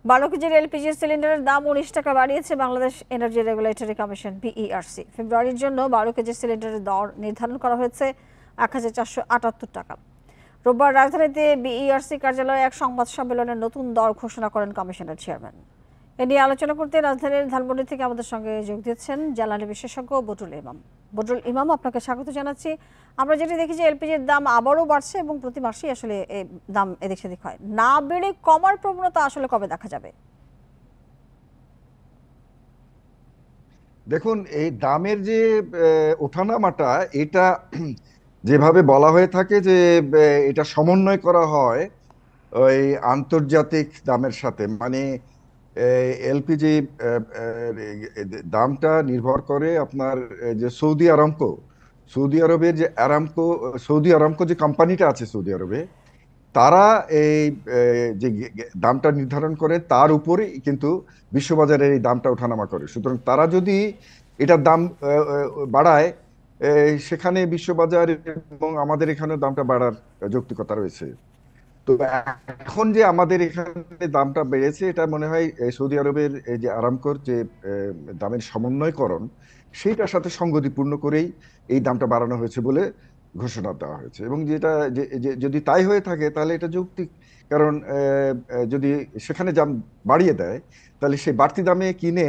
12 কেজির এলপিজি সিলিন্ডারের দাম 19 টাকা বাড়িয়েছে Bangladesh energy regulatory commission BERC. ফেব্রুয়ারির জন্য 12 কেজি সিলিন্ডারের দর নির্ধারণ করা হয়েছে 1478 টাকা। রোববার রাজধানীতে বিইআরসি কার্যালয়ে এক সংবাদ সম্মেলনে নতুন দর ঘোষণা করেন কমিশনের চেয়ারম্যান। এ নিয়ে আলোচনা করতে রাজধানীর ধানমন্ডি থেকে আমাদের সঙ্গে যোগ দিচ্ছেন জ্বালানি বিশেষজ্ঞ বদরুল ইমাম। বদরুল ইমাম, আপনাকে স্বাগত জানাচ্ছি। আমরা যেটা দেখি যে এলপিজির দাম আবারও বাড়ছে এবং প্রতি মাসেই আসলে দাম এদিক সেদিক হয়, না বেড়ে কমার প্রবণতা আসলে কবে দেখা যাবে? দেখুন, এই দামের যে ওঠানামাটা, এটা যেভাবে বলা হয়ে থাকে যে এটা সমন্বয় করা হয় ওই আন্তর্জাতিক দামের সাথে, মানে এলপিজি দামটা নির্ভর করে আপনার যে সৌদি আরবের যে সৌদি আরামকো যে কোম্পানিটা আছে সৌদি আরবে, তারা এই যে দামটা নির্ধারণ করে তার উপরে কিন্তু বিশ্ববাজারের এই দামটা ওঠানামা করে। সুতরাং তারা যদি এটার দাম বাড়ায়, সেখানে বিশ্ববাজার এবং আমাদের এখানে দামটা বাড়ার যৌক্তিকতা রয়েছে। তো এখন যে আমাদের এখানে দামটা বেড়েছে, এটা মনে হয় সৌদি আরবের এই যে আরামকোর যে দামের সমন্বয়করণ, সেইটার সাথে সঙ্গতিপূর্ণ করেই এই দামটা বাড়ানো হয়েছে বলে ঘোষণা দেওয়া হয়েছে। এবং যেটা যদি তাই হয়ে থাকে তাহলে এটা যৌক্তিক, কারণ যদি সেখানে দাম বাড়িয়ে দেয় তাহলে সেই বাড়তি দামে কিনে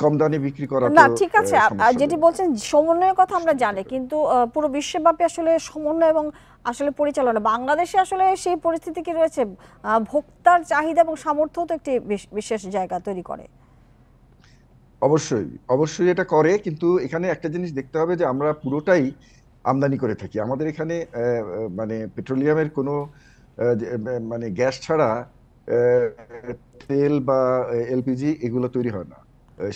কম দামে বিক্রি করা না, তো ঠিক আছে, যেটি বলছেন সমন্বয়ের কথা আমরা জানি, কিন্তু পুরো বিশ্বব্যাপী আসলে সমন্বয় এবং আসলে পরিচালনা বাংলাদেশে আসলে সেই পরিস্থিতি কি রয়েছে? ভোক্তার চাহিদা এবং সামর্থ্য তো একটি বিশেষ জায়গা তৈরি করে। অবশ্যই অবশ্যই এটা করে, কিন্তু এখানে একটা জিনিস দেখতে হবে যে আমরা পুরোটাই আমদানি করে থাকি। আমাদের এখানে মানে পেট্রোলিয়ামের কোনো মানে গ্যাস ছাড়া তেল বা এলপিজি এগুলো তৈরি হয় না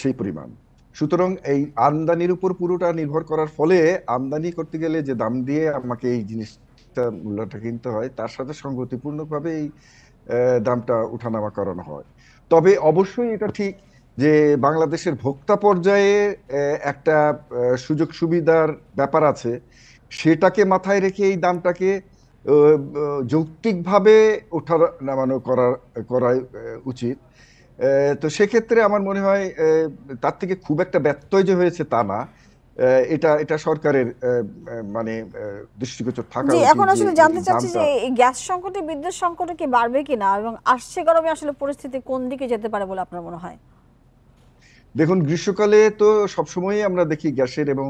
সেই পরিমাণ। সুতরাং এই আমদানির উপর পুরোটা নির্ভর করার ফলে আমদানি করতে গেলে যে দাম দিয়ে আমাকে এই জিনিসটা মূল্যটা কিনতে হয়, তার সাথে সঙ্গতিপূর্ণভাবে এই দামটা উঠানামা করানো হয়। তবে অবশ্যই এটা ঠিক যে বাংলাদেশের ভোক্তা পর্যায়ে একটা সুযোগ সুবিধার ব্যাপার আছে, সেটাকে মাথায় রেখে এই দামটাকে যৌক্তিকভাবে ওঠা নামানো করাই উচিত। তো সেক্ষেত্রে আমার মনে হয় তার থেকে খুব একটা ব্যত্যয় যে হয়েছে তা না। এটা এটা সরকারের মানে দৃষ্টিগোচর থাকা জি, উচিত এখন যে আসলে জানতে এই চাচ্ছি দামটা। যে এই গ্যাস সংকটে, বিদ্যুৎ সংকটে কি বাড়বে কিনা এবং আসছে গরমে আসলে পরিস্থিতি কোন দিকে যেতে পারে বলে আপনার মনে হয়? দেখুন, গ্রীষ্মকালে তো সবসময়ই আমরা দেখি গ্যাসের এবং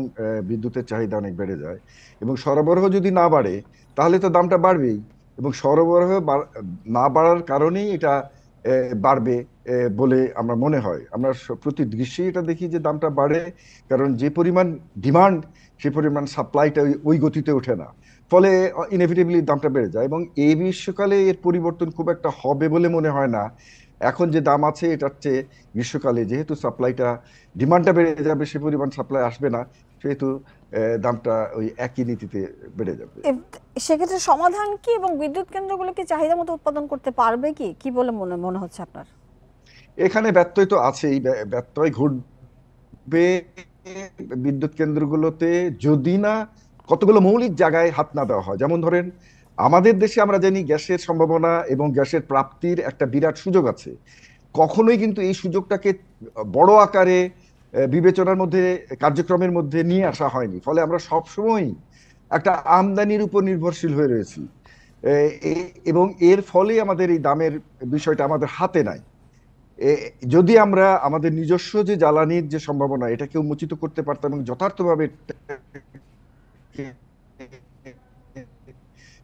বিদ্যুতের চাহিদা অনেক বেড়ে যায়, এবং সরবরাহ যদি না বাড়ে তাহলে তো দামটা বাড়বেই। এবং সরবরাহ না বাড়ার কারণেই এটা বাড়বে বলে আমার মনে হয়। আমরা প্রতি গ্রীষ্মে এটা দেখি যে দামটা বাড়ে, কারণ যে পরিমাণ ডিমান্ড সে পরিমাণ সাপ্লাইটা ওই গতিতে ওঠে না, ফলে ইনএভিটেবলি দামটা বেড়ে যায়। এবং এই গ্রীষ্মকালে এর পরিবর্তন খুব একটা হবে বলে মনে হয় না। এখন যে দাম আছে এটার চেয়ে গ্রীষ্মকালে যেহেতু সাপ্লাইটা, ডিমান্ডটা বেড়ে যাবে, সে পরিমাণ সাপ্লাই আসবে না, সেহেতু দামটা ওই একই নীতিতে বেড়ে যাবে। সেক্ষেত্রে সমাধান কি, এবং বিদ্যুৎ কেন্দ্রগুলো কি চাহিদা মতো উৎপাদন করতে পারবে কি, কি বলে মনে মনে হচ্ছে আপনার? এখানে ব্যত্যয় তো আছেই, ব্যত্যয় ঘটবে বিদ্যুৎ কেন্দ্রগুলোতে যদি না কতগুলো মৌলিক জায়গায় হাত না দেওয়া হয়। যেমন ধরেন, আমাদের দেশে আমরা জানি গ্যাসের সম্ভাবনা এবং গ্যাসের প্রাপ্তির একটা বিরাট সুযোগ আছে। কখনোই কিন্তু এই সুযোগটাকে বড় আকারে বিবেচনার মধ্যে, কার্যক্রমের মধ্যে নিয়ে আসা হয়নি। ফলে আমরা সবসময় একটা আমদানির উপর নির্ভরশীল হয়ে রয়েছি, এবং এর ফলে আমাদের এই দামের বিষয়টা আমাদের হাতে নাই। যদি আমরা আমাদের নিজস্ব যে জ্বালানির যে সম্ভাবনা, এটাকে উন্মোচিত করতে পারতাম এবং যথার্থভাবে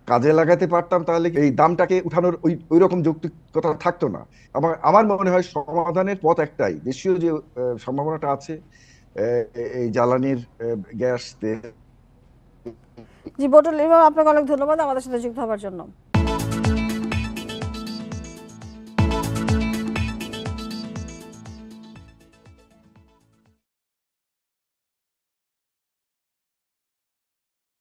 কাজে লাগাতে পারতাম, তাহলে এই দামটাকে উঠানোর ওই রকম যৌক্তিকতা থাকতো না। আমার মনে হয় সমাধানের পথ একটাই, দেশীয় যে সম্ভাবনাটা আছে এই জ্বালানির, গ্যাস, তেল। জি বদরুল ইমাম, আপনাকে অনেক ধন্যবাদ আমাদের সাথে যুক্ত হওয়ার জন্য।